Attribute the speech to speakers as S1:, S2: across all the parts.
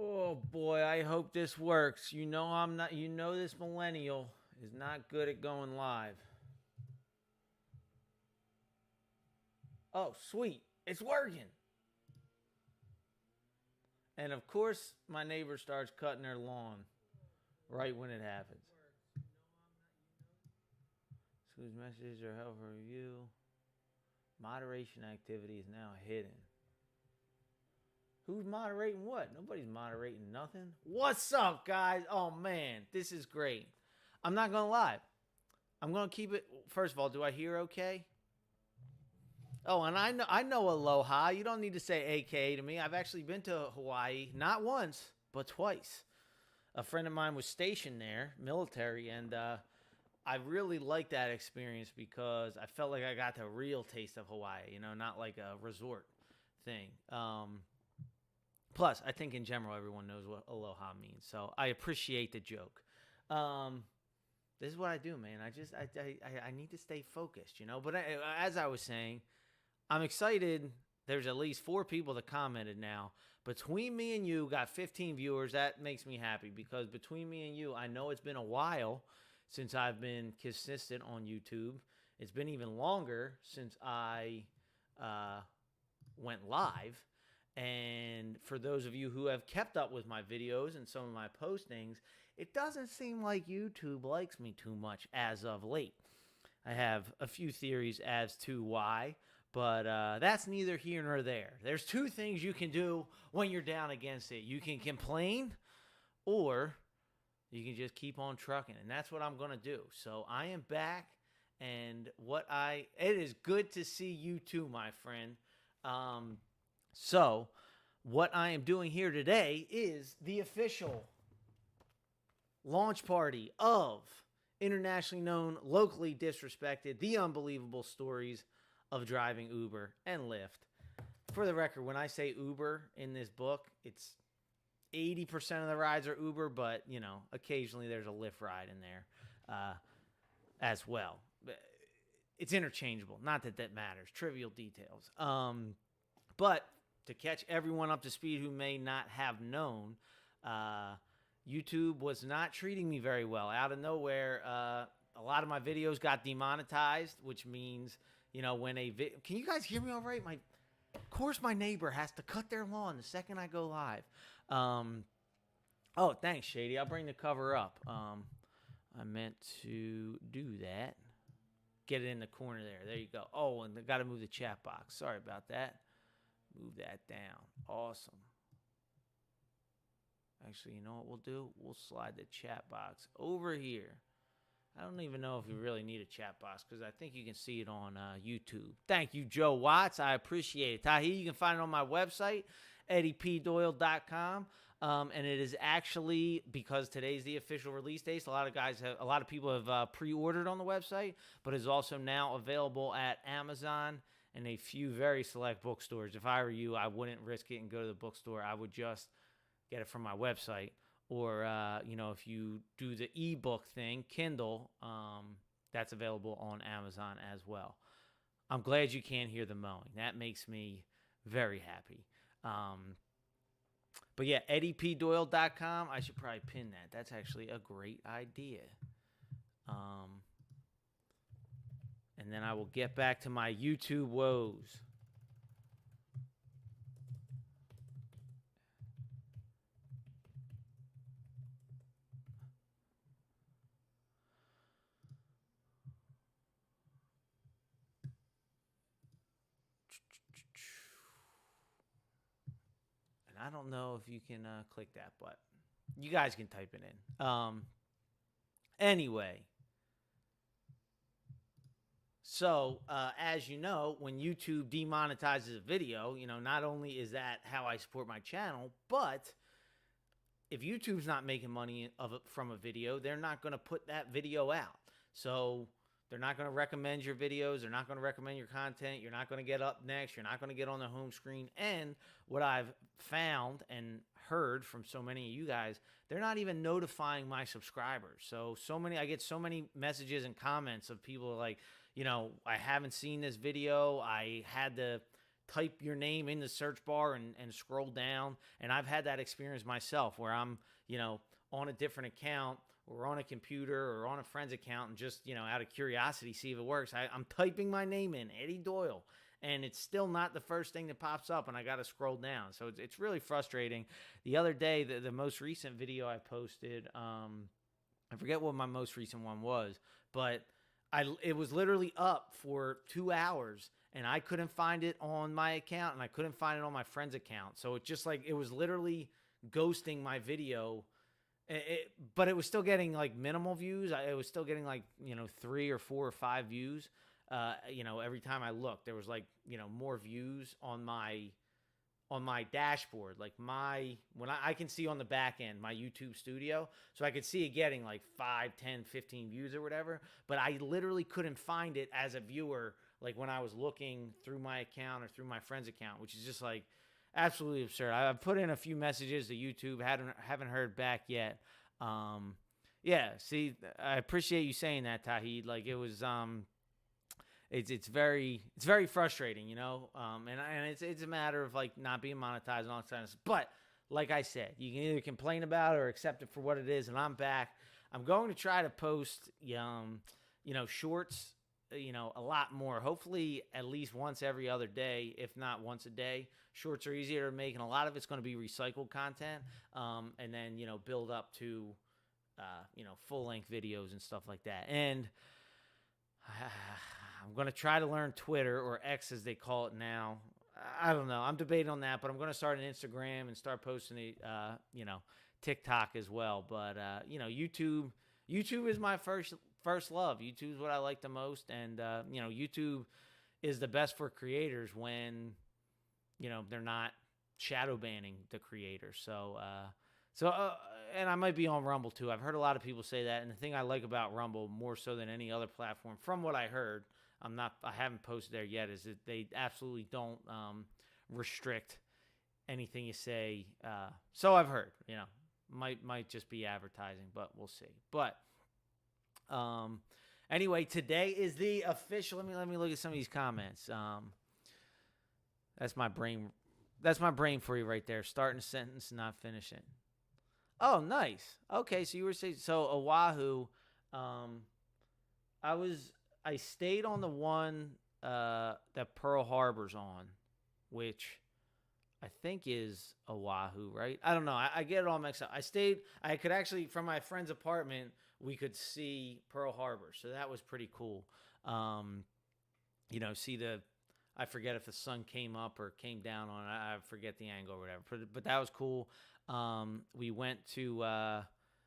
S1: Oh boy, I hope this works. You know I'm not you know this millennial is not good at going live. Oh, sweet. It's working. And of course, my neighbor starts cutting their lawn right when it happens. Whose messages are helpful for review. Moderation activity is now hidden. Who's moderating what? Nobody's moderating nothing. What's up, guys? Oh, man, this is great. I'm not going to lie. I'm going to keep it. First of all, do I hear okay? Oh, and I know aloha. You don't need to say AKA to me. I've actually been to Hawaii, not once, but twice. A friend of mine was stationed there, military, and I really liked that experience because I felt like I got the real taste of Hawaii, not like a resort thing. Plus, I think in general, everyone knows what aloha means. So I appreciate the joke. This is what I do, man. I need to stay focused, But as I was saying, I'm excited. There's at least 4 people that commented now. Between me and you, got 15 viewers. That makes me happy because between me and you, I know it's been a while since I've been consistent on YouTube. It's been even longer since I went live. And for those of you who have kept up with my videos and some of my postings, it doesn't seem like YouTube likes me too much as of late. I have a few theories as to why, but that's neither here nor there. There's 2 things you can do when you're down against it. You can complain, or you can just keep on trucking, and that's what I'm going to do. So I am back, and it is good to see you too, my friend. So what I am doing here today is the official launch party of internationally known, locally disrespected, the unbelievable stories of driving Uber and Lyft. For the record, when I say Uber in this book, it's 80% of the rides are Uber, but, occasionally there's a Lyft ride in there as well. It's interchangeable. Not that that matters. Trivial details. But to catch everyone up to speed who may not have known, YouTube was not treating me very well. Out of nowhere, a lot of my videos got demonetized, which means, when can you guys hear me all right? Of course, my neighbor has to cut their lawn the second I go live. Oh, thanks, Shady. I'll bring the cover up. I meant to do that. Get it in the corner there. There you go. Oh, and I got to move the chat box. Sorry about that. Move that down. Awesome. Actually, you know what we'll do? We'll slide the chat box over here. I don't even know if we really need a chat box because I think you can see it on YouTube. Thank you, Joe Watts. I appreciate it. Tahi, you can find it on my website, eddiepdoyle.com. And it is actually, because today's the official release date, so a lot of people have pre-ordered on the website, but is also now available at Amazon and a few very select bookstores. If I were you, I wouldn't risk it and go to the bookstore. I would just get it from my website. Or, if you do the ebook thing, Kindle, that's available on Amazon as well. I'm glad you can't hear the mowing. That makes me very happy. But yeah, eddiepdoyle.com. I should probably pin that. That's actually a great idea. And then I will get back to my YouTube woes. And I don't know if you can click that, but you guys can type it in. Anyway. So, as you know, when YouTube demonetizes a video, not only is that how I support my channel, but if YouTube's not making money from a video, they're not going to put that video out. So they're not going to recommend your videos. They're not going to recommend your content. You're not going to get up next. You're not going to get on the home screen. And what I've found and heard from so many of you guys, they're not even notifying my subscribers. I get so many messages and comments of people like, I haven't seen this video. I had to type your name in the search bar and scroll down. And I've had that experience myself where I'm, on a different account or on a computer or on a friend's account and just, out of curiosity, see if it works. I'm typing my name in, Eddie Doyle, and it's still not the first thing that pops up, and I got to scroll down. So it's really frustrating. The other day, the most recent video I posted, I forget what my most recent one was, but it was literally up for 2 hours, and I couldn't find it on my account, and I couldn't find it on my friend's account. So it just it was literally ghosting my video. But it was still getting minimal views. It was still getting 3 or 4 or 5 views. Every time I looked, there was more views on my dashboard. When I can see on the back end my YouTube studio, so I could see it getting 5, 10, 15 views or whatever. But I literally couldn't find it as a viewer, when I was looking through my account or through my friend's account, which is just absolutely absurd. I've put in a few messages to YouTube, haven't heard back yet. Yeah, see, I appreciate you saying that, Tahid. It was it's very frustrating, and it's a matter of not being monetized and all that kind of stuff. But like I said, you can either complain about it or accept it for what it is. And I'm back. I'm going to try to post shorts, a lot more. Hopefully at least once every other day, if not once a day. Shorts are easier to make, and a lot of it's going to be recycled content, and then, build up to, full-length videos and stuff like that. And I'm going to try to learn Twitter, or X as they call it now. I don't know. I'm debating on that, but I'm going to start an Instagram and start posting it, TikTok as well. But, YouTube is my first love. YouTube is what I like the most, and, YouTube is the best for creators when they're not shadow banning the creator. So, and I might be on Rumble too. I've heard a lot of people say that. And the thing I like about Rumble more so than any other platform, from what I heard, I haven't posted there yet, is that they absolutely don't restrict anything you say. So I've heard, might just be advertising, but we'll see. But, anyway, today is the official, let me look at some of these comments. That's my brain for you right there. Starting a sentence and not finishing. Oh, nice. Okay, so you were saying, Oahu, I stayed on the one that Pearl Harbor's on, which I think is Oahu, right? I don't know. I get it all mixed up. I could actually, from my friend's apartment, we could see Pearl Harbor, so that was pretty cool. I forget if the sun came up or came down on it. I forget the angle or whatever. But that was cool. We went to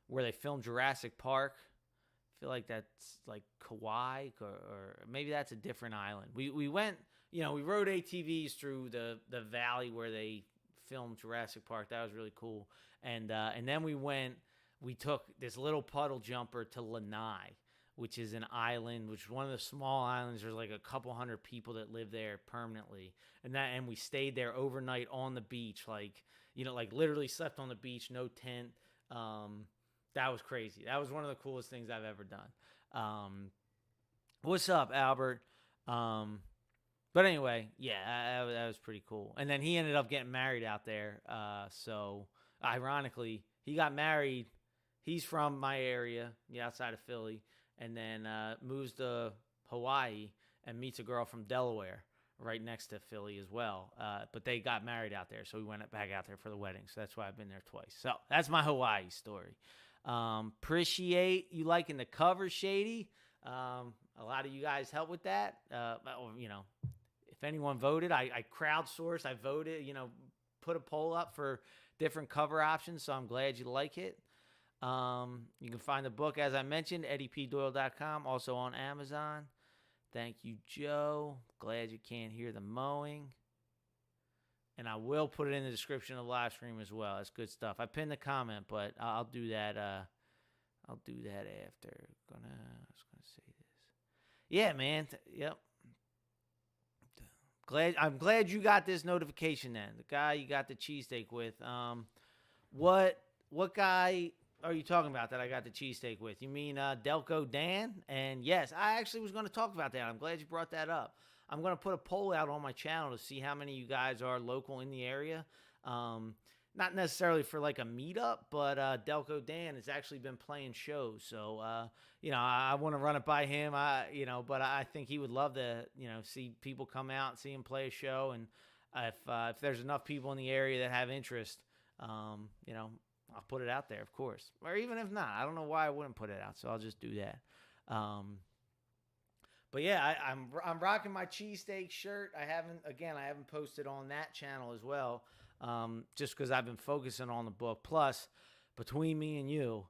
S1: where they filmed Jurassic Park. I feel like that's Kauai or maybe that's a different island. We went, we rode ATVs through the valley where they filmed Jurassic Park. That was really cool. And then we took this little puddle jumper to Lanai, which is an island, which is one of the small islands. There's a couple hundred people that live there permanently. And we stayed there overnight on the beach, literally slept on the beach, no tent. That was crazy. That was one of the coolest things I've ever done. What's up, Albert? But anyway, yeah, that was pretty cool. And then he ended up getting married out there. So ironically, he got married. He's from my area, outside of Philly. And then moves to Hawaii and meets a girl from Delaware right next to Philly as well. But they got married out there, so we went back out there for the wedding. So that's why I've been there twice. So that's my Hawaii story. Appreciate you liking the cover, Shady. A lot of you guys helped with that. If anyone voted, I crowdsourced. I voted, put a poll up for different cover options, so I'm glad you like it. You can find the book, as I mentioned, eddiepdoyle.com, also on Amazon. Thank you, Joe. Glad you can't hear the mowing. And I will put it in the description of the live stream as well. That's good stuff. I pinned the comment, but I'll do that. I'll do that after. I was gonna say this. Yeah, man. Yep. I'm glad you got this notification then. The guy you got the cheesesteak with. What guy are you talking about that I got the cheesesteak with? You mean Delco Dan? And yes, I actually was going to talk about that. I'm glad you brought that up. I'm going to put a poll out on my channel to see how many of you guys are local in the area. Not necessarily for like a meetup, but Delco Dan has actually been playing shows. So, I want to run it by him. But I think he would love to, see people come out and see him play a show. And if there's enough people in the area that have interest, I'll put it out there, of course. Or even if not, I don't know why I wouldn't put it out. So I'll just do that. But yeah, I'm rocking my cheesesteak shirt. I haven't posted on that channel as well, just because I've been focusing on the book. Plus, between me and you,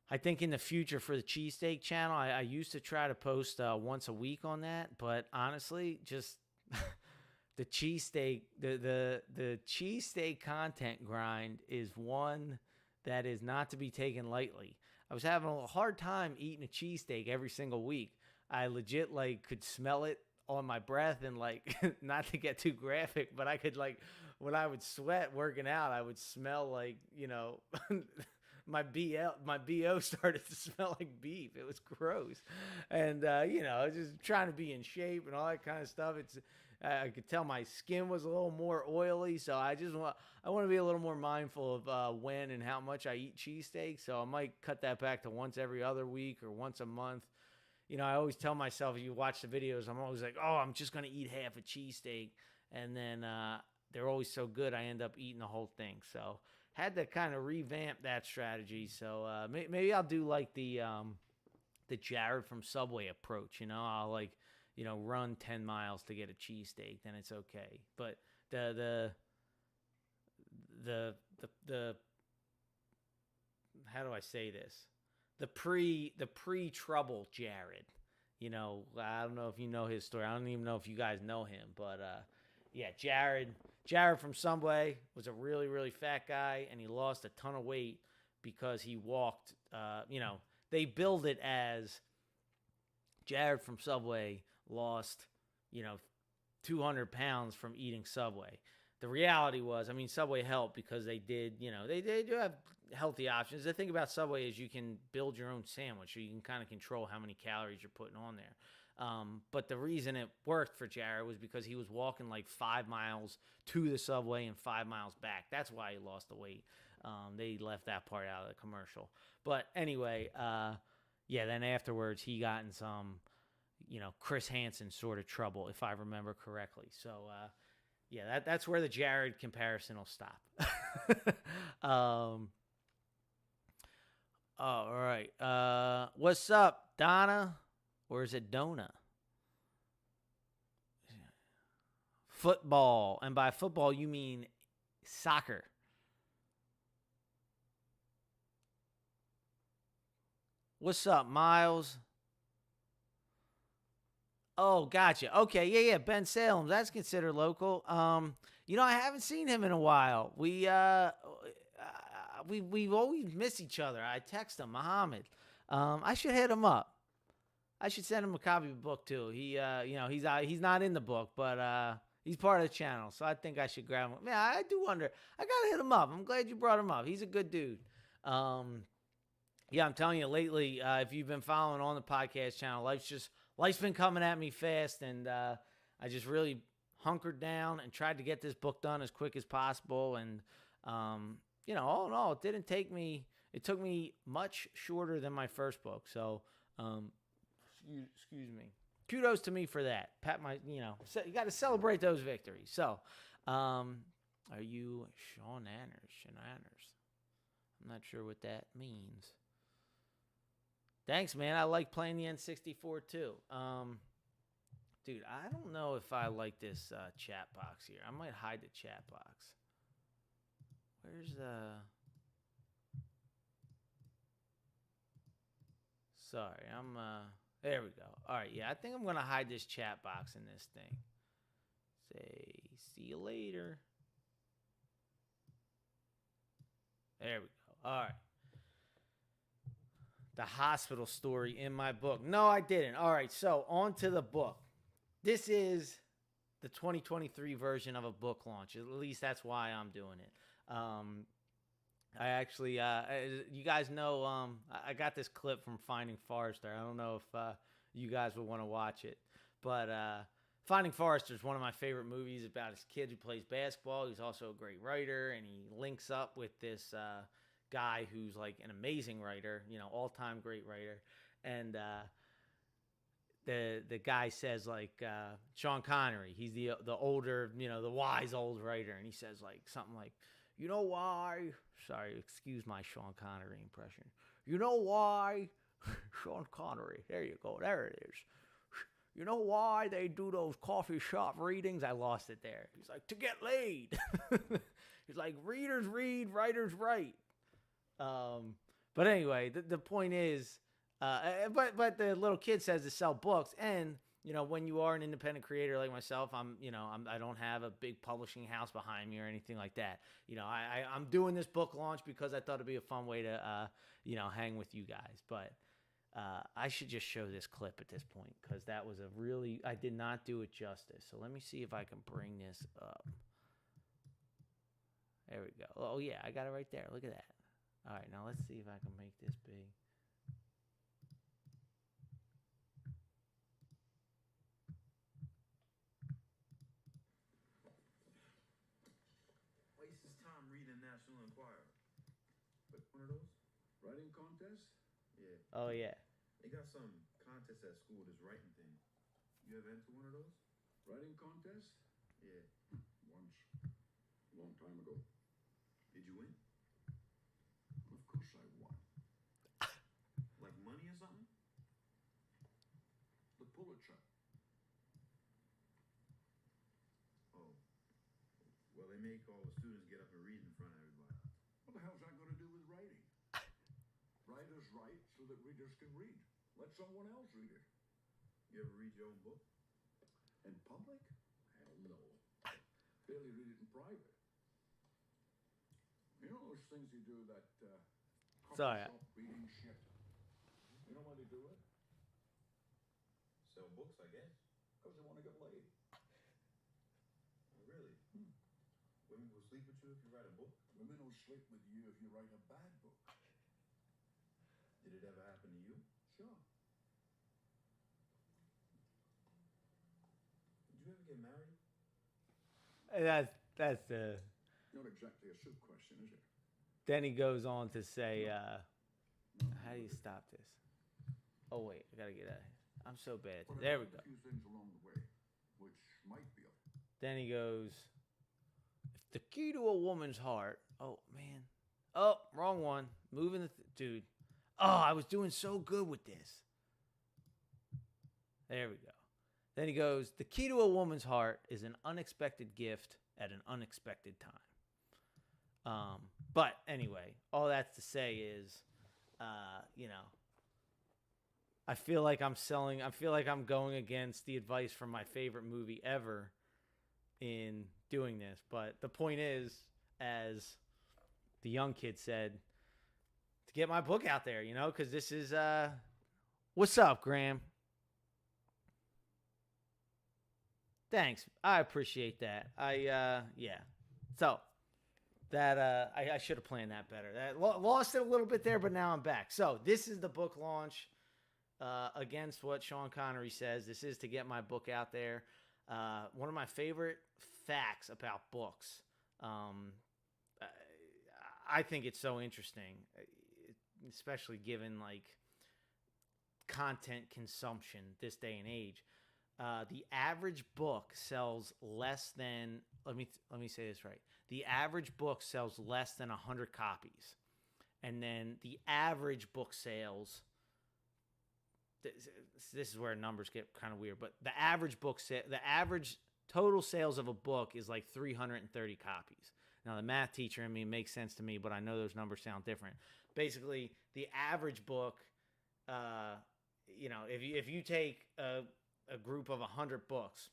S1: I think in the future for the cheesesteak channel, I used to try to post once a week on that, but honestly, just the cheesesteak, the cheesesteak content grind is one that is not to be taken lightly. I was having a hard time eating a cheesesteak every single week. I legit could smell it on my breath and not to get too graphic, but I could when I would sweat working out, I would smell my BO started to smell like beef. It was gross. And, just trying to be in shape and all that kind of stuff. I could tell my skin was a little more oily. So I want to be a little more mindful of when and how much I eat cheesesteak. So I might cut that back to once every other week or once a month. I always tell myself, if you watch the videos, I'm always like, oh, I'm just going to eat half a cheesesteak. And then they're always so good, I end up eating the whole thing. So had to kind of revamp that strategy. So maybe I'll do the Jared from Subway approach. I'll run 10 miles to get a cheesesteak, then it's okay. But the how do I say this? The pre-trouble Jared. I don't know if you know his story. I don't even know if you guys know him, but yeah, Jared from Subway was a really, really fat guy, and he lost a ton of weight because he walked. They billed it as Jared from Subway lost, 200 pounds from eating Subway. The reality was, Subway helped because they do have healthy options. The thing about Subway is you can build your own sandwich, so you can kind of control how many calories you're putting on there. But the reason it worked for Jared was because he was walking 5 miles to the Subway and 5 miles back. That's why he lost the weight. They left that part out of the commercial. But anyway, then afterwards he got in some, Chris Hansen sort of trouble, if I remember correctly. So, that's where the Jared comparison will stop. All right. What's up, Donna? Or is it Dona? Football. And by football, you mean soccer. What's up, Miles? Oh, gotcha. Okay, yeah. Ben Salem, that's considered local. I haven't seen him in a while. We've always missed each other. I text him, Muhammad. I should hit him up. I should send him a copy of the book too. He's not in the book, but he's part of the channel, so I think I should grab him. Man, I do wonder. I gotta hit him up. I'm glad you brought him up. He's a good dude. I'm telling you, lately, if you've been following on the podcast channel, life's been coming at me fast, and I just really hunkered down and tried to get this book done as quick as possible. And all in all, it took me much shorter than my first book. So, excuse me. Kudos to me for that. You got to celebrate those victories. So, are you Shenaners? I'm not sure what that means. Thanks, man. I like playing the N64 too. Dude, I don't know if I like this chat box here. I might hide the chat box. Where's Sorry, there we go. All right, yeah, I think I'm going to hide this chat box in this thing. Say, see you later. There we go. All right. The hospital story in my book. No, I didn't. All right, so on to the book. This is the 2023 version of a book launch. At least that's why I'm doing it. I actually, you guys know, I got this clip from Finding Forrester. I don't know if you guys would want to watch it. But Finding Forrester is one of my favorite movies about his kid who plays basketball. He's also a great writer, and he links up with this guy who's like an amazing writer, all-time great writer. And the guy says like Sean Connery, he's the older, the wise old writer, and he says like something like, you know why? Sorry, excuse my Sean Connery impression. You know why? Sean Connery. There you go. There it is. You know why they do those coffee shop readings? I lost it there. He's like, to get laid. He's like, readers read, writers write. But anyway, the point is, but the little kid says to sell books, and when you are an independent creator like myself, I don't have a big publishing house behind me or anything like that. I'm doing this book launch because I thought it'd be a fun way to hang with you guys. But I should just show this clip at this point because that was I did not do it justice. So let me see if I can bring this up. There we go. Oh yeah, I got it right there. Look at that. All right, now let's see if I can make this big.
S2: Waste his time reading National Enquirer. But one of those writing contests? Yeah.
S1: Oh yeah.
S2: They got some contest at school, this writing thing. You ever enter one of those? Writing contest? Yeah. Once. A long time ago. Did you win? Of course I won. Like money or something? The Pulitzer. Oh. Well, they make all the students get up and read in front of everybody. What the hell's that got to do with writing? Writers write so that readers can read. Let someone else read it. You ever read your own book? In public? Hell no. Barely read it in private. You know those things you do that
S1: Sorry.
S2: shop reading shit? You know why they do it? Sell books, I guess. Because they want to get laid. Really? Women will sleep with you if you write a book? Women will sleep with you if you write a bad book. Did it ever happen to you? Sure. Did you ever get married?
S1: That's the.
S2: Not exactly a soup question, is it?
S1: Then he goes on to say, how do you stop this? Oh wait, I gotta get out of here. I'm so bad. There we go.
S2: A few things along the way, which might be.
S1: Then he goes, if the key to a woman's heart. Oh man. Oh, wrong one. Moving the dude. Oh, I was doing so good with this. There we go. Then he goes, the key to a woman's heart is an unexpected gift at an unexpected time. But anyway, all that's to say is, I feel like I'm going against the advice from my favorite movie ever in doing this. But the point is, as the young kid said, to get my book out there, because this is, what's up, Graham? Thanks. I appreciate that. Yeah. So that, I should have planned that better. That lost it a little bit there, but now I'm back. So this is the book launch, against what Sean Connery says. This is to get my book out there. One of my favorite facts about books. I think it's so interesting, especially given like content consumption this day and age. The average book sells less than, let me say this right. The average book sells less than 100 copies. And then the average book sales, this is where numbers get kind of weird, but the average total sales of a book is like 330 copies. Now, the math teacher in me makes sense to me, but I know those numbers sound different. Basically, the average book, if you take a group of 100 books,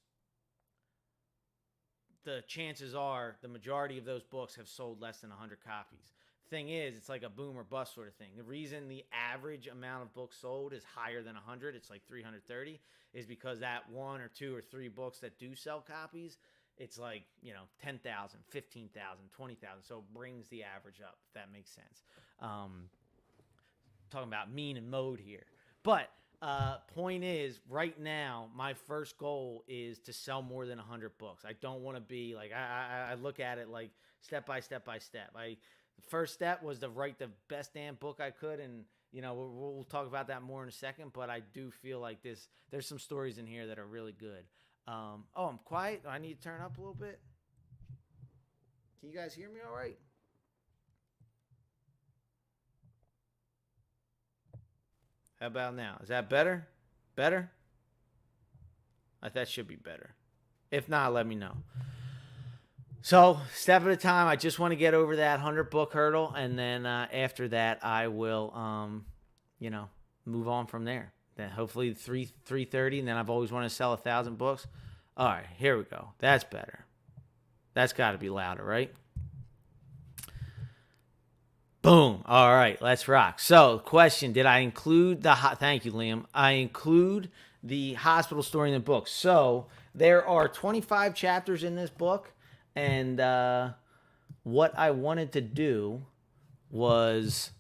S1: the chances are the majority of those books have sold less than 100 copies. Thing is, it's like a boom or bust sort of thing. The reason the average amount of books sold is higher than 100, it's like 330, is because that one or two or three books that do sell copies, it's like, 10,000, 15,000, 20,000. So it brings the average up, if that makes sense. Talking about mean and mode here. But Point is, right now, my first goal is to sell more than 100 books. I don't want to be like, I look at it like step by step by step. The first step was to write the best damn book I could, and we'll talk about that more in a second. But I do feel like there's some stories in here that are really good. I'm quiet. I need to turn up a little bit. Can you guys hear me all right? How about now? Is that better? Better? That should be better. If not, let me know. So, step at a time. I just want to get over that 100 book hurdle, and then after that, I will, move on from there. Then hopefully 330, and then I've always wanted to sell 1,000 books. All right, here we go. That's better. That's got to be louder, right? Boom. All right, let's rock. So, question, did I include thank you, Liam. I include the hospital story in the book. So, there are 25 chapters in this book, and what I wanted to do was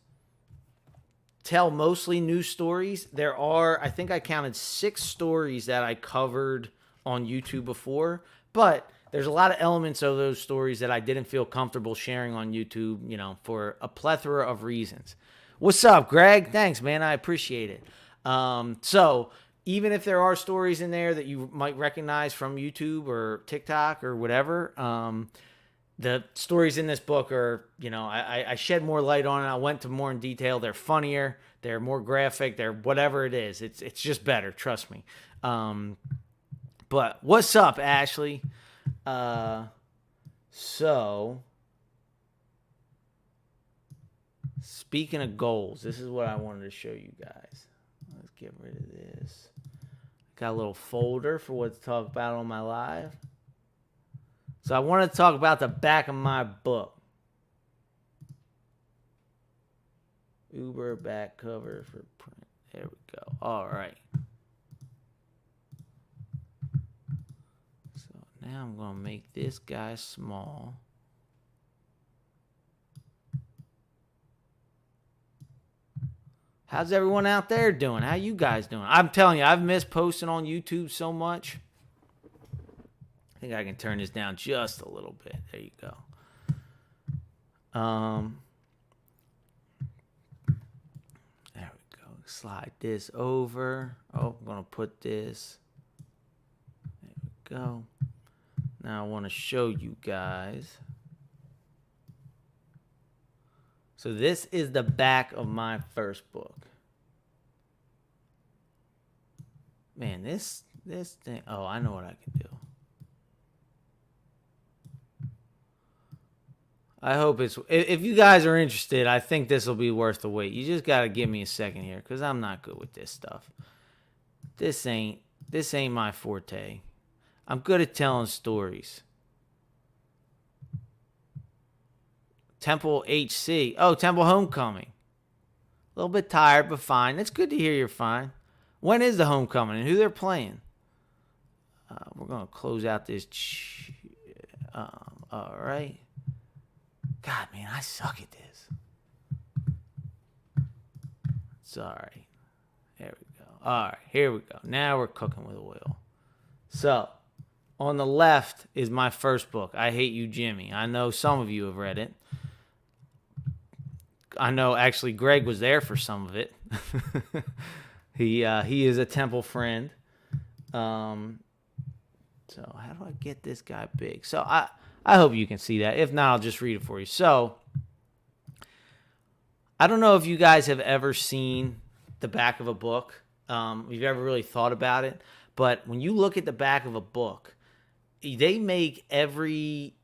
S1: tell mostly new stories. There are, I think I counted 6 stories that I covered on YouTube before, but there's a lot of elements of those stories that I didn't feel comfortable sharing on YouTube, for a plethora of reasons. What's up, Greg? Thanks, man. I appreciate it. So even if there are stories in there that you might recognize from YouTube or TikTok or whatever, the stories in this book are, I shed more light on it. I went to more in detail. They're funnier. They're more graphic. They're whatever it is. It's just better. Trust me. But what's up, Ashley? So speaking of goals, this is what I wanted to show you guys. Let's get rid of this. Got a little folder for what to talk about on my live. So I want to talk about the back of my book. Uber back cover for print. There we go. All right. So now I'm going to make this guy small. How's everyone out there doing? How you guys doing? I'm telling you, I've missed posting on YouTube so much. I think I can turn this down just a little bit. There you go. There we go. Slide this over. Oh, I'm going to put this. There we go. Now I want to show you guys. So this is the back of my first book. Man, this thing. Oh, I know what I can do. I hope it's. If you guys are interested, I think this will be worth the wait. You just gotta give me a second here, cause I'm not good with this stuff. This ain't my forte. I'm good at telling stories. Temple HC. Oh, Temple Homecoming. A little bit tired, but fine. It's good to hear you're fine. When is the homecoming and who they're playing? We're going to close out this. All right. God, man, I suck at this. It's all right. There we go. All right, here we go. Now we're cooking with oil. So, on the left is my first book, I Hate You, Jimmy. I know some of you have read it. I know actually Greg was there for some of it. He is a Temple friend. So how do I get this guy big? So I hope you can see that. If not, I'll just read it for you. So I don't know if you guys have ever seen the back of a book. If you've ever really thought about it. But when you look at the back of a book, they make every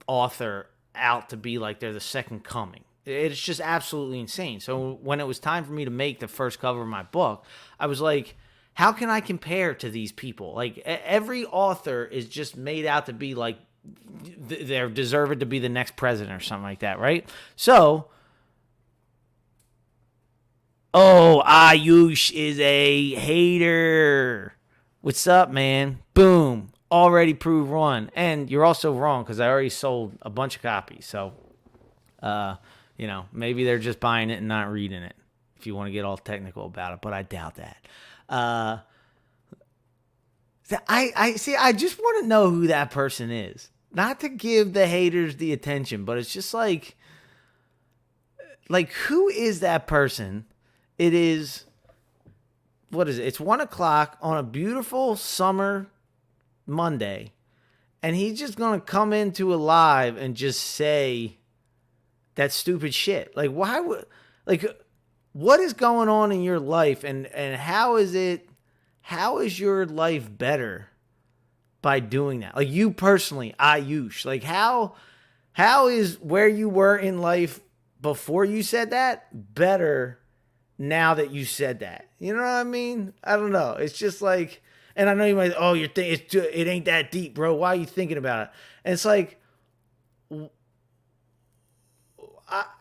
S1: author out to be like they're the second coming. It's just absolutely insane. So when it was time for me to make the first cover of my book, I was like, how can I compare to these people? Like every author is just made out to be like they're deserved to be the next president or something like that, right? So, Ayush is a hater. What's up, man? Boom. Already proved wrong. And you're also wrong because I already sold a bunch of copies. So, maybe they're just buying it and not reading it. if you want to get all technical about it, but I doubt that. I see. I just want to know who that person is. Not to give the haters the attention, but it's just like who is that person? It is, what is it? It's 1:00 on a beautiful summer Monday, and he's just gonna come into a live and just say that stupid shit. Like, why would, like, what is going on in your life, and how is your life better by doing that? Like, you personally, Ayush, like, how is where you were in life before you said that better now that you said that? You know what I mean? I don't know. It's just like, and I know you might, oh, you're thinking it ain't that deep, bro. Why are you thinking about it? And it's like,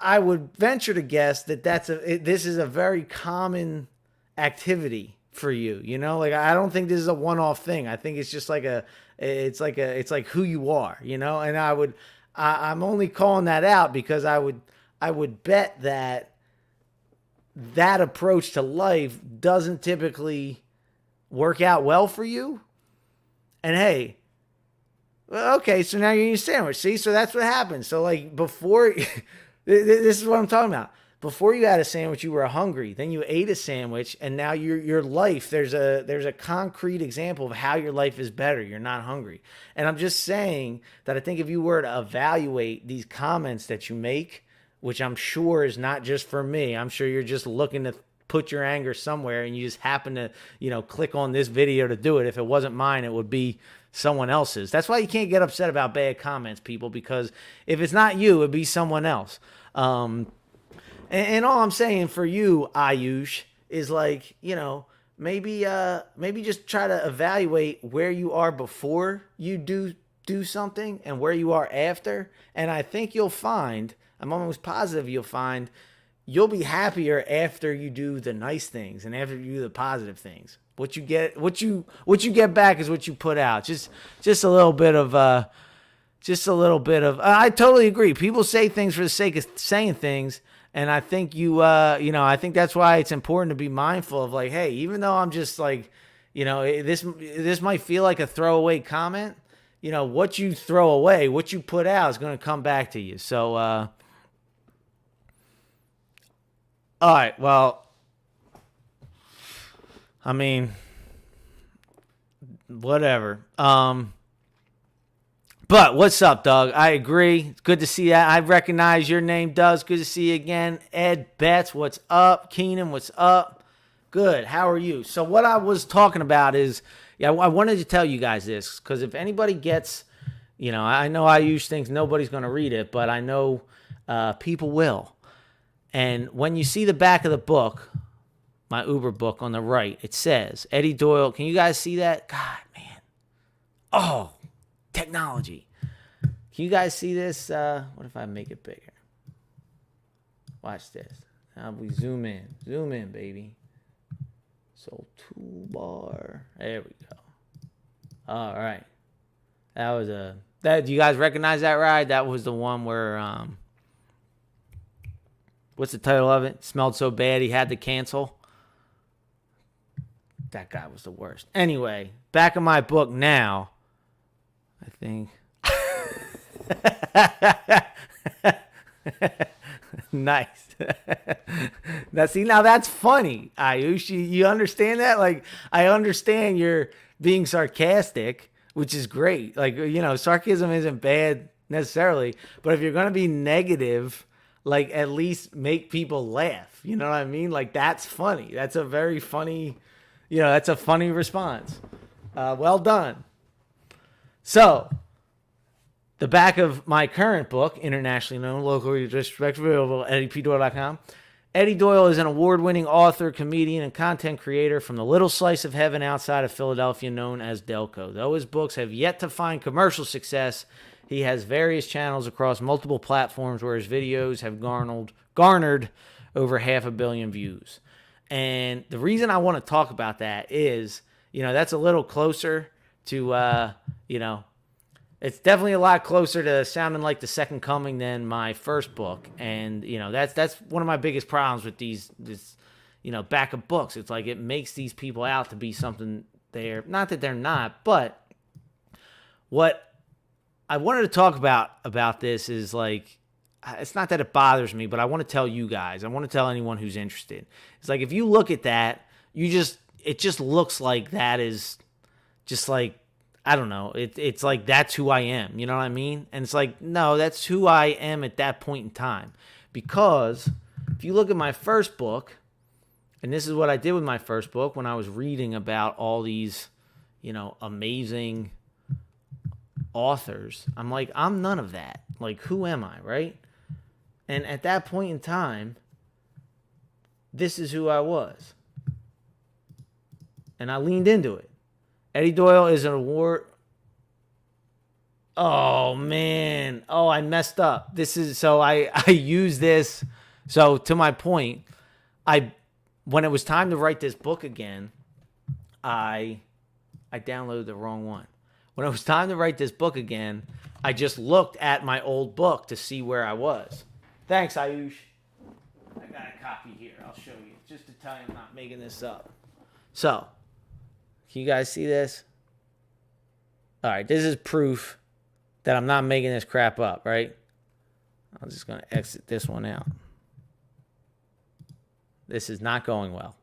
S1: I would venture to guess that this is a very common activity for you. You know, like, I don't think this is a one-off thing. I think it's just like it's like who you are, you know. And I'm only calling that out because I would bet that approach to life doesn't typically work out well for you. And hey, okay, so now you're eating a sandwich. See, so that's what happens. So, like, before, this is what I'm talking about. Before you had a sandwich, you were hungry. Then you ate a sandwich, and now your life, there's a concrete example of how your life is better. You're not hungry. And I'm just saying that I think if you were to evaluate these comments that you make, which I'm sure is not just for me, I'm sure you're just looking to put your anger somewhere, and you just happen to, you know, click on this video to do it. If it wasn't mine, it would be someone else's. That's why you can't get upset about bad comments, people, because if it's not you, it'd be someone else. And all I'm saying for you, Ayush, is like, you know, maybe just try to evaluate where you are before you do something and where you are after. And I think you'll find, I'm almost positive you'll find, you'll be happier after you do the nice things and after you do the positive things. What you get back is what you put out. Just a little bit of I totally agree. People say things for the sake of saying things. And I think I think that's why it's important to be mindful of, like, hey, even though I'm just like, you know, this might feel like a throwaway comment, you know, what you throw away, what you put out is going to come back to you. So, all right, well, I mean, whatever. But what's up, Doug? I agree. It's good to see that. I recognize your name, Doug. Good to see you again. Ed Betts, what's up? Keenan, what's up? Good. How are you? So what I was talking about is, I wanted to tell you guys this, because if anybody gets, you know, I know I use things, nobody's going to read it, but I know people will. And when you see the back of the book, my Uber book on the right, it says, Eddie Doyle. Can you guys see that? God, man. Oh, technology. Can you guys see this? What if I make it bigger? Watch this. Now we zoom in. Zoom in, baby. So toolbar. There we go. All right. That was do you guys recognize that ride? That was the one where what's the title of it? Smelled so bad he had to cancel. That guy was the worst. Anyway, back in my book now, I think. Nice. Now that's funny, Ayush. You understand that? Like, I understand you're being sarcastic, which is great. Like, you know, sarcasm isn't bad necessarily, but if you're going to be negative, like, at least make people laugh. You know what I mean? Like, that's funny. That's a very funny, you know, that's a funny response. Well done. So, the back of my current book, internationally known, locally disrespectful, available at eddiepdoyle.com. Eddie Doyle is an award-winning author, comedian, and content creator from the little slice of heaven outside of Philadelphia known as Delco. Though his books have yet to find commercial success, he has various channels across multiple platforms where his videos have garnered over 500 million views. And the reason I want to talk about that is, you know, that's a little closer to, you know, it's definitely a lot closer to sounding like the second coming than my first book. And, you know, that's one of my biggest problems with back of books. It's like it makes these people out to be something they're not, that they're not. But what I wanted to talk about this is like, it's not that it bothers me, but I want to tell you guys, I want to tell anyone who's interested. It's like, if you look at that, it just looks like that is just like, I don't know. It's like, that's who I am. You know what I mean? And it's like, no, that's who I am at that point in time. Because if you look at my first book, and this is what I did with my first book when I was reading about all these, amazing authors, I'm like, I'm none of that. Like, who am I, right? And at that point in time, this is who I was. And I leaned into it. Eddie Doyle is an award. Oh, man. Oh, I messed up. I use this. So to my point, when it was time to write this book again, I downloaded the wrong one. When it was time to write this book again, I just looked at my old book to see where I was. Thanks, Ayush. I got a copy here. I'll show you. Just to tell you I'm not making this up. So, can you guys see this? All right, this is proof that I'm not making this crap up, right? I'm just going to exit this one out. This is not going well.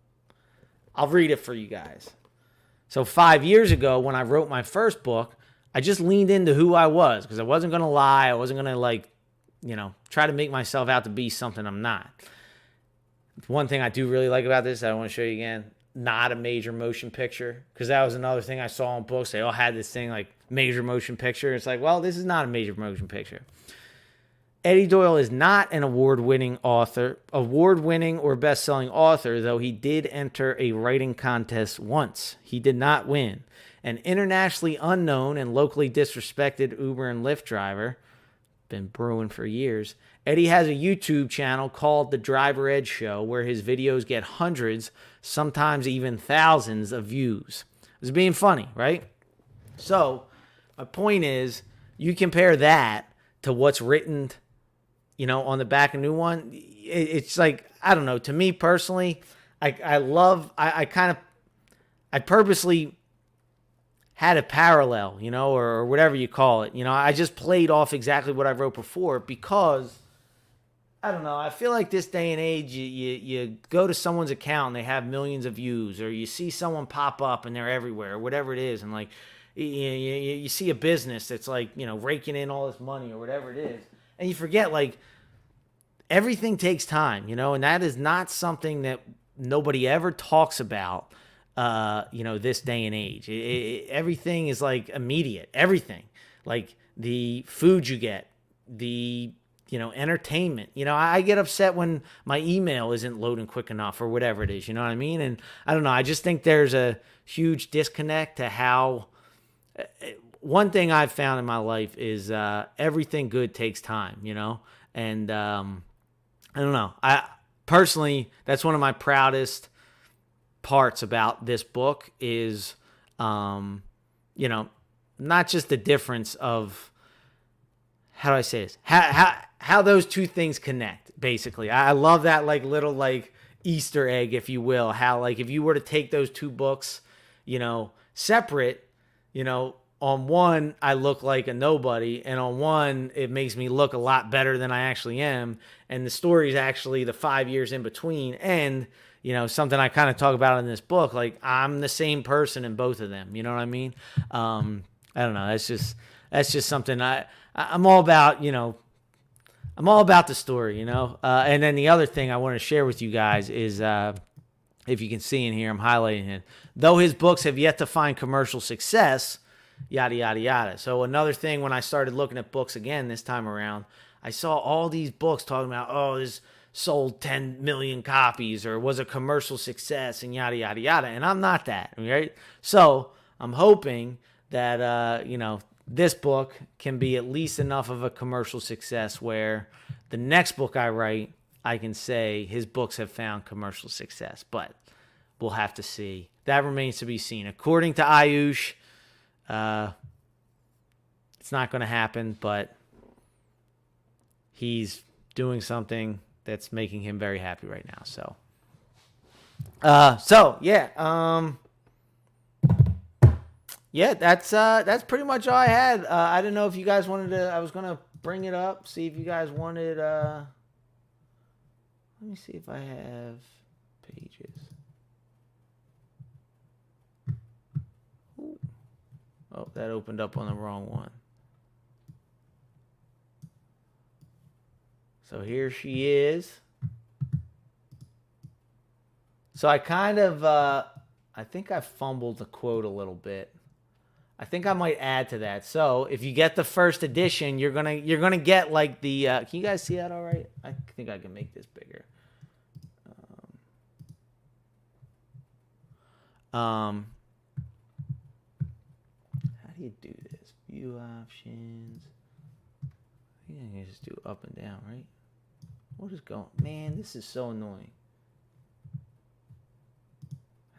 S1: I'll read it for you guys. So 5 years ago, when I wrote my first book, I just leaned into who I was, because I wasn't going to lie. I wasn't going to, try to make myself out to be something I'm not. One thing I do really like about this, I want to show you again, not a major motion picture, because that was another thing I saw in books. They all had this thing like major motion picture. It's like, well, this is not a major motion picture. Eddie Doyle is not an award-winning or best-selling author, though he did enter a writing contest once. He did not win. An internationally unknown and locally disrespected Uber and Lyft driver, been brewing for years, Eddie has a YouTube channel called The Driver Ed Show, where his videos get hundreds, sometimes even thousands of views. It's being funny, right? So, my point is, you compare that to what's written, on the back of new one. It's like, I don't know. To me personally, I purposely had a parallel, or whatever you call it. I just played off exactly what I wrote before, because I don't know. I feel like this day and age, you go to someone's account and they have millions of views, or you see someone pop up and they're everywhere, or whatever it is, and like you see a business that's like raking in all this money or whatever it is, and you forget like everything takes time, and that is not something that nobody ever talks about. This day and age, everything is like immediate. Everything, like the food you get, the entertainment. I get upset when my email isn't loading quick enough or whatever it is. You know what I mean? And I don't know. I just think there's a huge disconnect to how. One thing I've found in my life is everything good takes time. And I don't know. I personally, that's one of my proudest parts about this book is, not just the difference of, how do I say this? How those two things connect, basically. I love that like little like Easter egg, if you will. How like if you were to take those two books, separate, on one I look like a nobody, and on one it makes me look a lot better than I actually am. And the story is actually the 5 years in between. And something I kind of talk about in this book, like I'm the same person in both of them. You know what I mean? I don't know. That's just something I'm all about. I'm all about the story. And then the other thing I want to share with you guys is, if you can see in here, I'm highlighting it. Though his books have yet to find commercial success, yada yada yada. So another thing, when I started looking at books again this time around, I saw all these books talking about, oh, this sold 10 million copies or was a commercial success and yada, yada, yada. And I'm not that, right? So I'm hoping that, this book can be at least enough of a commercial success where the next book I write, I can say his books have found commercial success. But we'll have to see. That remains to be seen. According to Ayush, it's not going to happen, but he's doing something that's making him very happy right now. So So yeah, yeah, that's pretty much all I had. I didn't know if you guys wanted to. I was gonna bring it up, see if you guys wanted. Let me see if I have pages. Ooh. Oh, that opened up on the wrong one. So here she is. So I kind of, I think I fumbled the quote a little bit. I think I might add to that. So if you get the first edition, you're gonna get like the. Can you guys see that all right? I think I can make this bigger. How do you do this? View options. I think I can just do up and down, right? What is going? Man, this is so annoying.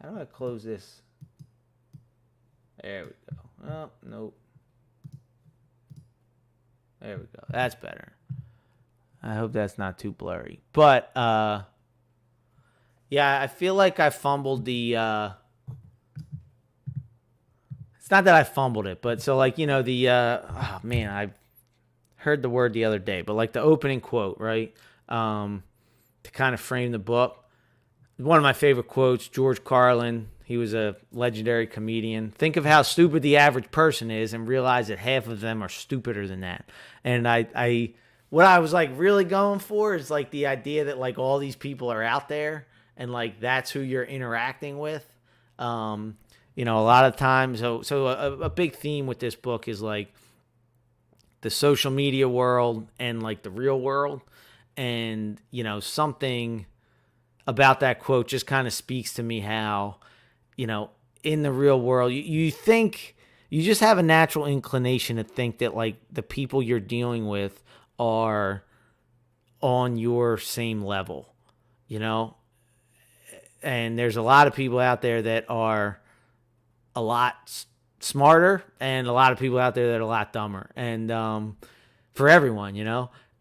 S1: How do I close this? There we go. Oh, nope. There we go. That's better. I hope that's not too blurry. But yeah, I feel like I fumbled the it's not that I fumbled it, but so like, the oh man, I heard the word the other day, but like the opening quote, right? To kind of frame the book. One of my favorite quotes, George Carlin. He was a legendary comedian. Think of how stupid the average person is and realize that half of them are stupider than that. And what I was like really going for is like the idea that like all these people are out there and like that's who you're interacting with. A lot of times, so a big theme with this book is like the social media world and like the real world. And, something about that quote just kind of speaks to me how, in the real world, you think you just have a natural inclination to think that like the people you're dealing with are on your same level, and there's a lot of people out there that are a lot smarter and a lot of people out there that are a lot dumber, and for everyone,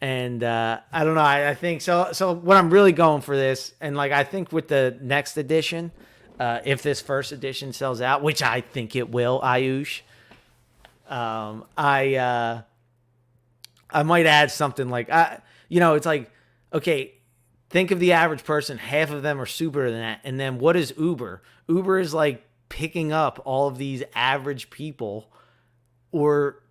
S1: and I don't know, I think so what I'm really going for this, and like I think with the next edition, if this first edition sells out, which I think it will, Ayush, I might add something like, it's like, okay, think of the average person, half of them are stupider than that, and then what is Uber? Uber is like picking up all of these average people, or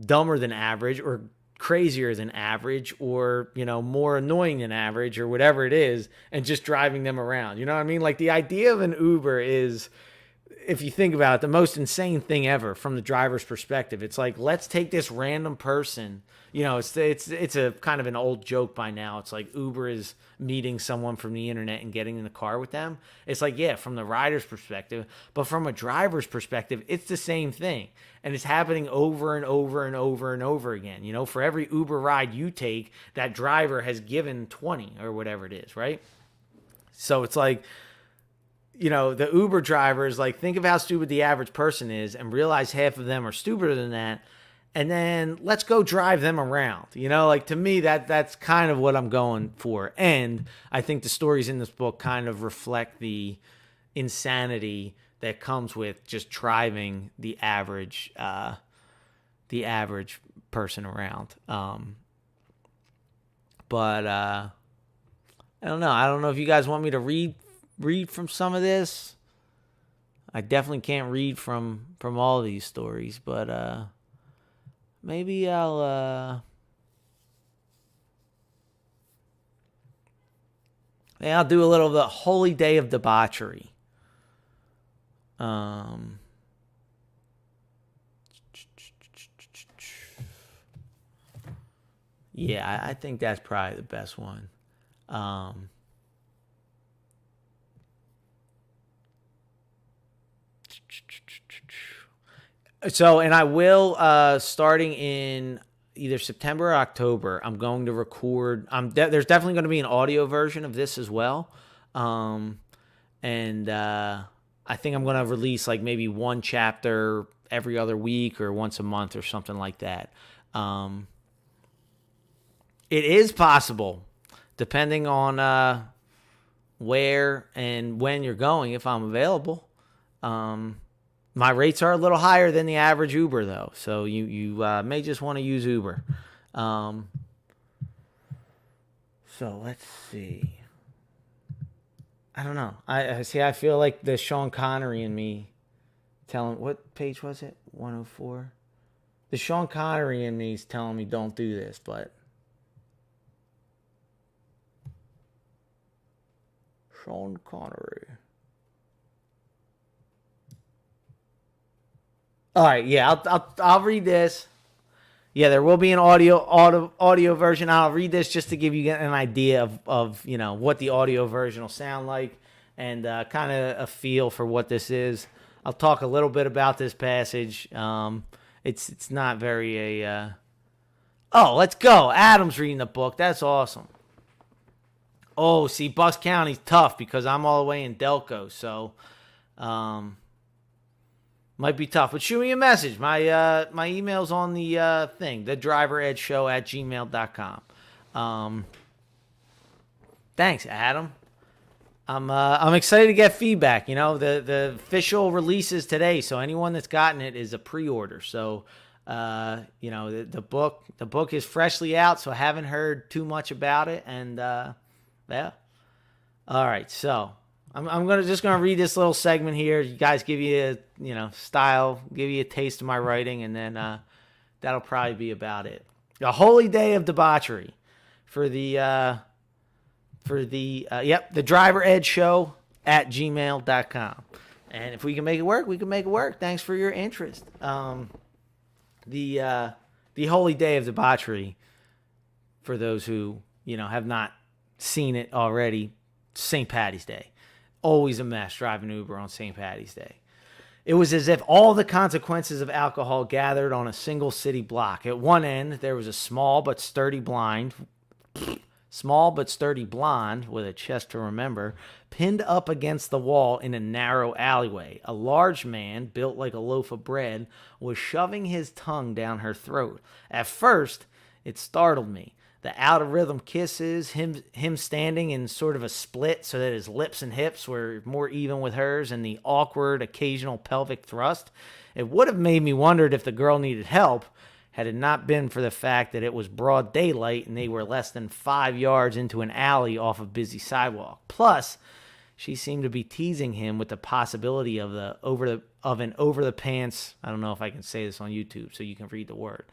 S1: dumber than average, or crazier than average, or more annoying than average, or whatever it is, and just driving them around. You know what I mean? Like the idea of an Uber is, if you think about it, the most insane thing ever from the driver's perspective. It's like, let's take this random person. It's a kind of an old joke by now. It's like Uber is meeting someone from the internet and getting in the car with them. It's like, yeah, from the rider's perspective, but from a driver's perspective, it's the same thing. And it's happening over and over and over and over again. For every Uber ride you take, that driver has given 20 or whatever it is, right? So it's like, the Uber driver is like, think of how stupid the average person is and realize half of them are stupider than that. And then let's go drive them around. Like to me, that's kind of what I'm going for. And I think the stories in this book kind of reflect the insanity that comes with just driving the average person around. But I don't know. I don't know if you guys want me to read from some of this. I definitely can't read from all of these stories, but maybe I'll do a little of the Holy Day of Debauchery. Yeah, I think that's probably the best one. So, and I will, starting in either September or October, I'm going to record. There's definitely going to be an audio version of this as well. And I think I'm going to release like maybe one chapter every other week or once a month or something like that. It is possible, depending on where and when you're going if I'm available. My rates are a little higher than the average Uber, though, so you may just want to use Uber. So let's see. I don't know. I see. I feel like the Sean Connery in me telling, what page was it? 104. The Sean Connery in me is telling me don't do this, but Sean Connery. All right, yeah, I'll read this. Yeah, there will be an audio version. I'll read this just to give you an idea of what the audio version will sound like and kind of a feel for what this is. I'll talk a little bit about this passage. It's not very Oh, let's go. Adam's reading the book. That's awesome. Oh, see, Bucks County's tough because I'm all the way in Delco, so might be tough. But shoot me a message. My email's on the thing, thedriveredgeshow@gmail.com. Thanks, Adam. I'm excited to get feedback. The official release is today, so anyone that's gotten it is a pre-order. So the book is freshly out, so I haven't heard too much about it, and yeah. All right, so I'm just gonna read this little segment here. You guys give you style, give you a taste of my writing, and then that'll probably be about it. A holy day of debauchery for the Driver Ed Show @gmail.com. And if we can make it work, we can make it work. Thanks for your interest. The holy day of debauchery, for those who have not seen it already, St. Paddy's Day. Always a mess driving Uber on St. Paddy's Day. It was as if all the consequences of alcohol gathered on a single city block. At one end, there was a small but sturdy blonde with a chest to remember, pinned up against the wall in a narrow alleyway. A large man, built like a loaf of bread, was shoving his tongue down her throat. At first, it startled me. The out-of-rhythm kisses, him standing in sort of a split so that his lips and hips were more even with hers, and the awkward occasional pelvic thrust. It would have made me wonder if the girl needed help, had it not been for the fact that it was broad daylight and they were less than 5 yards into an alley off a busy sidewalk. Plus, she seemed to be teasing him with the possibility of an over-the-pants. I don't know if I can say this on YouTube, so you can read the word.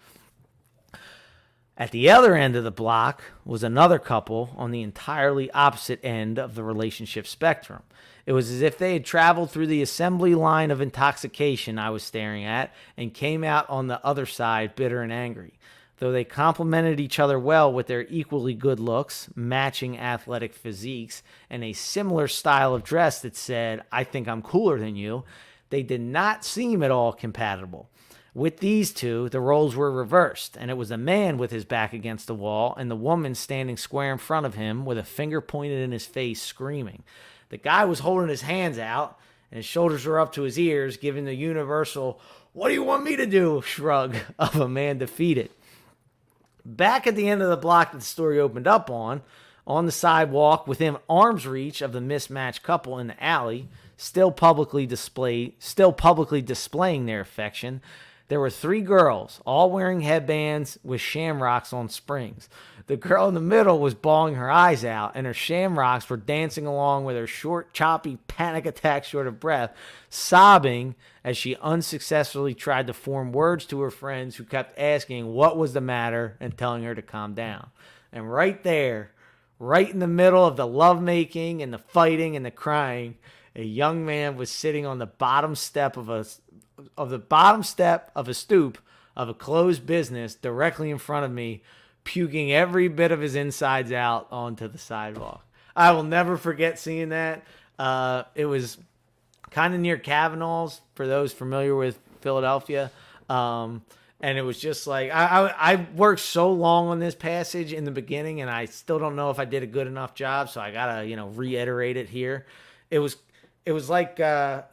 S1: At the other end of the block was another couple on the entirely opposite end of the relationship spectrum. It was as if they had traveled through the assembly line of intoxication I was staring at and came out on the other side bitter and angry. Though they complemented each other well with their equally good looks, matching athletic physiques, and a similar style of dress that said, "I think I'm cooler than you," they did not seem at all compatible. With these two, the roles were reversed, and it was the man with his back against the wall and the woman standing square in front of him with a finger pointed in his face, screaming. The guy was holding his hands out, and his shoulders were up to his ears, giving the universal, "What do you want me to do?" shrug of a man defeated. Back at the end of the block that the story opened up on the sidewalk within arm's reach of the mismatched couple in the alley, still publicly displaying their affection, there were 3 girls, all wearing headbands with shamrocks on springs. The girl in the middle was bawling her eyes out, and her shamrocks were dancing along with her short, choppy panic attack short of breath, sobbing as she unsuccessfully tried to form words to her friends who kept asking what was the matter and telling her to calm down. And right there, right in the middle of the lovemaking and the fighting and the crying, a young man was sitting on the bottom step of a stoop of a closed business directly in front of me, puking every bit of his insides out onto the sidewalk. I will never forget seeing that. It was kind of near Kavanaugh's, for those familiar with Philadelphia. And it was just like, I worked so long on this passage in the beginning, and I still don't know if I did a good enough job, so I gotta, reiterate it here. It was like, they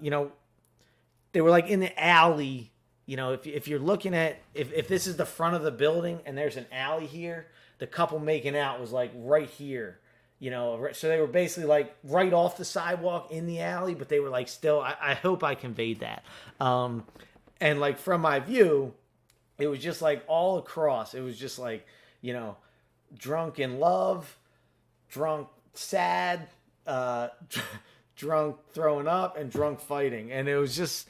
S1: were like in the alley. If you're looking at, if this is the front of the building and there's an alley here, the couple making out was like right here So they were basically like right off the sidewalk in the alley, but they were like still. I hope I conveyed that. And like from my view, it was just like all across. It was just like, drunk in love, drunk sad, drunk throwing up, and drunk fighting. And it was just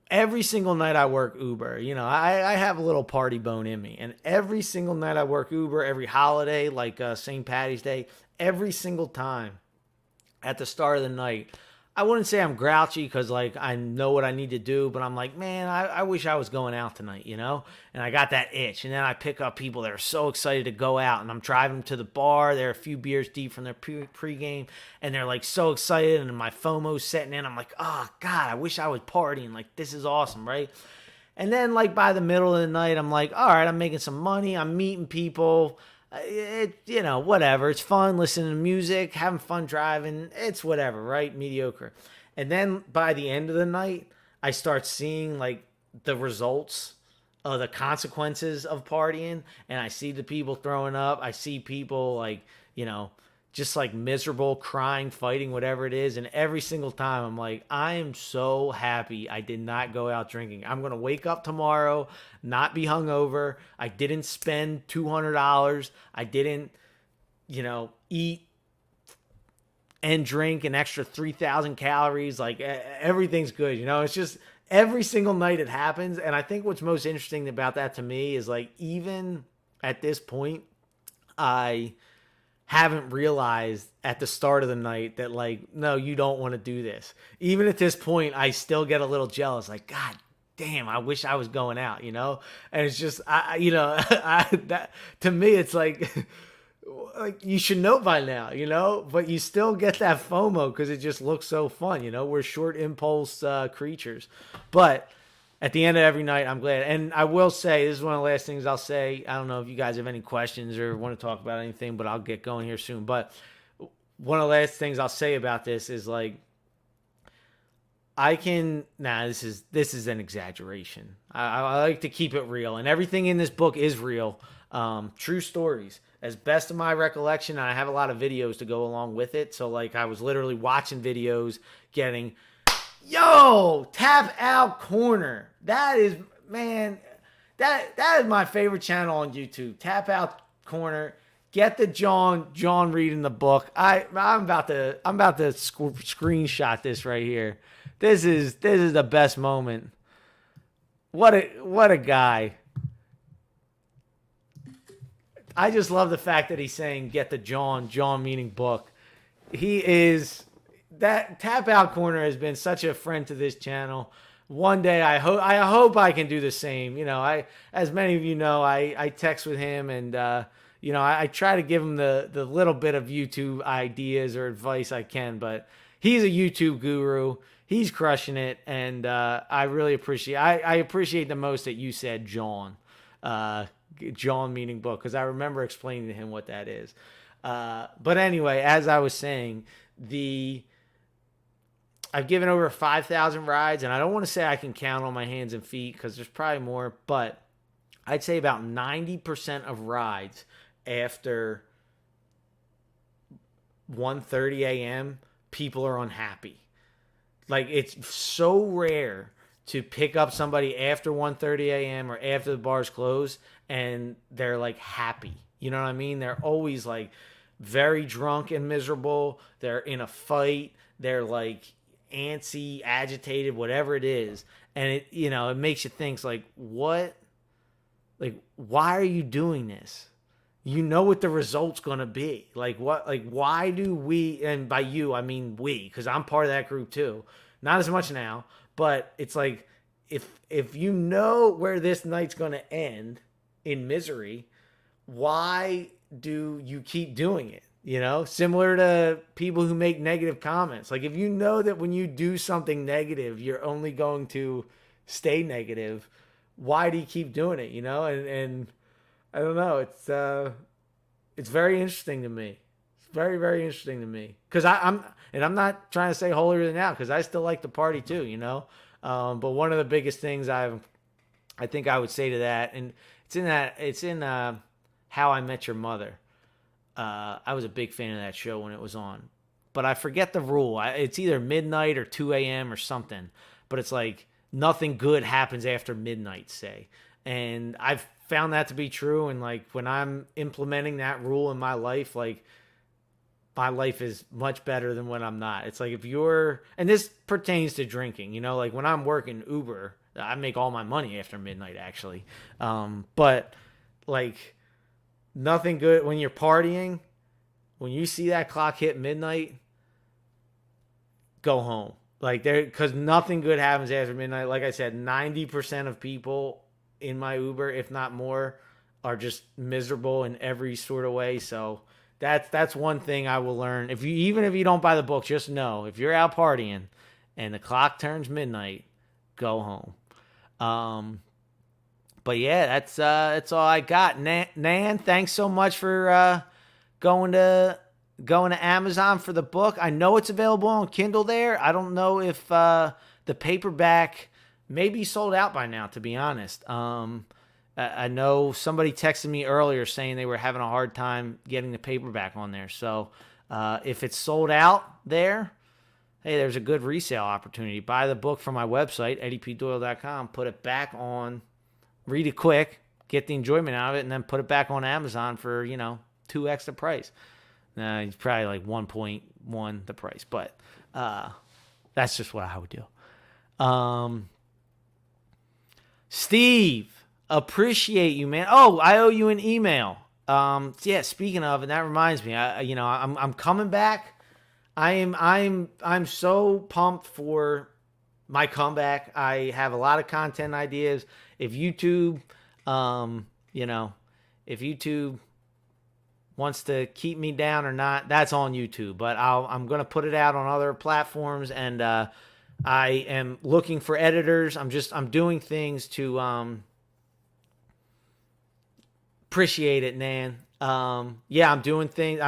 S1: every single night I work Uber. I have a little party bone in me. And every single night I work Uber, every holiday, like St. Patty's Day, every single time at the start of the night, I wouldn't say I'm grouchy because, like, I know what I need to do, but I'm like, man, I wish I was going out tonight, And I got that itch. And then I pick up people that are so excited to go out, and I'm driving them to the bar. They're a few beers deep from their pregame, and they're, like, so excited, and my FOMO's setting in. I'm like, oh, God, I wish I was partying. Like, this is awesome, right? And then, like, by the middle of the night, I'm like, all right, I'm making some money. I'm meeting people. Whatever. It's fun listening to music, having fun driving. It's whatever, right? Mediocre. And then by the end of the night, I start seeing like the results of the consequences of partying. And I see the people throwing up. I see people like, just like miserable, crying, fighting, whatever it is. And every single time I'm like, I am so happy I did not go out drinking. I'm going to wake up tomorrow, not be hungover. I didn't spend $200. I didn't, eat and drink an extra 3,000 calories. Like everything's good. It's just every single night it happens. And I think what's most interesting about that to me is like, even at this point, I haven't realized at the start of the night that like, no, you don't want to do this. Even at this point, I still get a little jealous. Like, God damn, I wish I was going out, And it's just, that to me, it's like you should know by now, but you still get that FOMO because it just looks so fun. We're short impulse creatures, but at the end of every night, I'm glad. And I will say, this is one of the last things I'll say. I don't know if you guys have any questions or want to talk about anything, but I'll get going here soon. But one of the last things I'll say about this is like, this is an exaggeration. I like to keep it real, and everything in this book is real. True stories, as best of my recollection. And I have a lot of videos to go along with it. So like, I was literally watching videos, getting, yo, Tap Out Corner. That is, man, that is my favorite channel on YouTube. Tap Out Corner. Get the John reading the book. I'm about to screenshot this right here. This is the best moment. What a guy. I just love the fact that he's saying get the John meaning book. He is, that Tap Out Corner has been such a friend to this channel. One day I hope I can do the same. As many of you know, I text with him, and I try to give him the little bit of YouTube ideas or advice I can, but he's a YouTube guru. He's crushing it, and I really appreciate. I appreciate the most that you said John meaning book, because I remember explaining to him what that is. But anyway, as I was saying, I've given over 5,000 rides, and I don't want to say I can count on my hands and feet because there's probably more, but I'd say about 90% of rides after 1:30 a.m., people are unhappy. Like, it's so rare to pick up somebody after 1:30 a.m. or after the bars close and they're like happy. You know what I mean? They're always like very drunk and miserable. They're in a fight. They're like antsy, agitated, whatever it is. And it makes you think like, what? Like, why are you doing this? You know what the result's going to be. Like, what? Like, why do we, and by you, I mean we, because I'm part of that group too. Not as much now, but it's like, if you know where this night's going to end in misery, why do you keep doing it? Similar to people who make negative comments. Like, if you know that when you do something negative, you're only going to stay negative, why do you keep doing it? And I don't know. It's very interesting to me. It's very, very interesting to me. Because I'm not trying to say holier than thou, because I still like to party too, But one of the biggest things I think I would say to that, and it's in How I Met Your Mother. I was a big fan of that show when it was on. But I forget the rule. It's either midnight or 2 a.m. or something. But it's like nothing good happens after midnight, say. And I've found that to be true. And like when I'm implementing that rule in my life, like my life is much better than when I'm not. It's like if you're, and this pertains to drinking, you know, like when I'm working Uber, I make all my money after midnight actually. But like nothing good when you're partying, when you see that clock hit midnight, go home. Like there, because nothing good happens after midnight. Like I said, 90% of people in my Uber, if not more, are just miserable in every sort of way. So that's one thing I will learn. Even if you don't buy the book, just know if you're out partying and the clock turns midnight, go home. But yeah, that's all I got. Nan, thanks so much for going to Amazon for the book. I know it's available on Kindle there. I don't know if the paperback may be sold out by now, to be honest. I know somebody texted me earlier saying they were having a hard time getting the paperback on there. So if it's sold out there, hey, there's a good resale opportunity. Buy the book from my website, eddiepdoyle.com, put it back on, read it quick, get the enjoyment out of it, and then put it back on Amazon for, 2x the price. It's probably like 1.1 the price, but that's just what I would do. Steve, appreciate you, man. Oh, I owe you an email. Yeah, speaking of, and that reminds me, I'm coming back. I'm so pumped for my comeback. I have a lot of content ideas. If YouTube, if YouTube wants to keep me down or not, that's on YouTube. But I'm going to put it out on other platforms, and I am looking for editors. I'm doing things to appreciate it, Nan. Yeah, I'm doing things.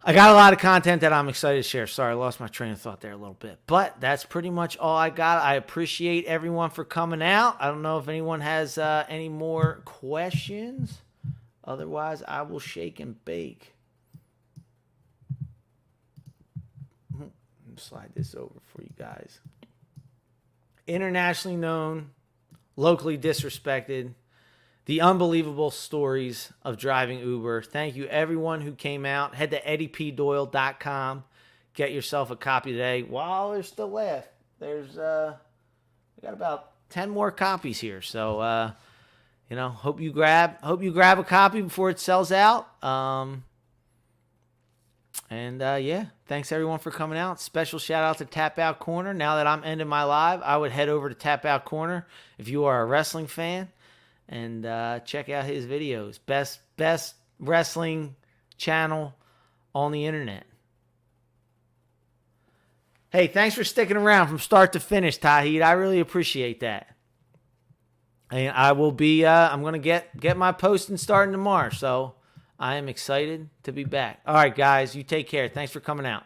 S1: I got a lot of content that I'm excited to share. Sorry, I lost my train of thought there a little bit. But that's pretty much all I got. I appreciate everyone for coming out. I don't know if anyone has any more questions. Otherwise, I will shake and bake. Slide this over for you guys. Internationally known, locally disrespected, the unbelievable stories of driving Uber. Thank you, everyone who came out. Head to eddiepdoyle.com. Get yourself a copy today while there's still left. There's we got about 10 more copies here. So hope you grab a copy before it sells out. Yeah, thanks everyone for coming out. Special shout out to Tap Out Corner. Now that I'm ending my live, I would head over to Tap Out Corner if you are a wrestling fan and check out his videos. Best wrestling channel on the internet. Hey, thanks for sticking around from start to finish, Tahid. I really appreciate that. And I will be, I'm going to get my posting starting tomorrow. So I am excited to be back. All right, guys, you take care. Thanks for coming out.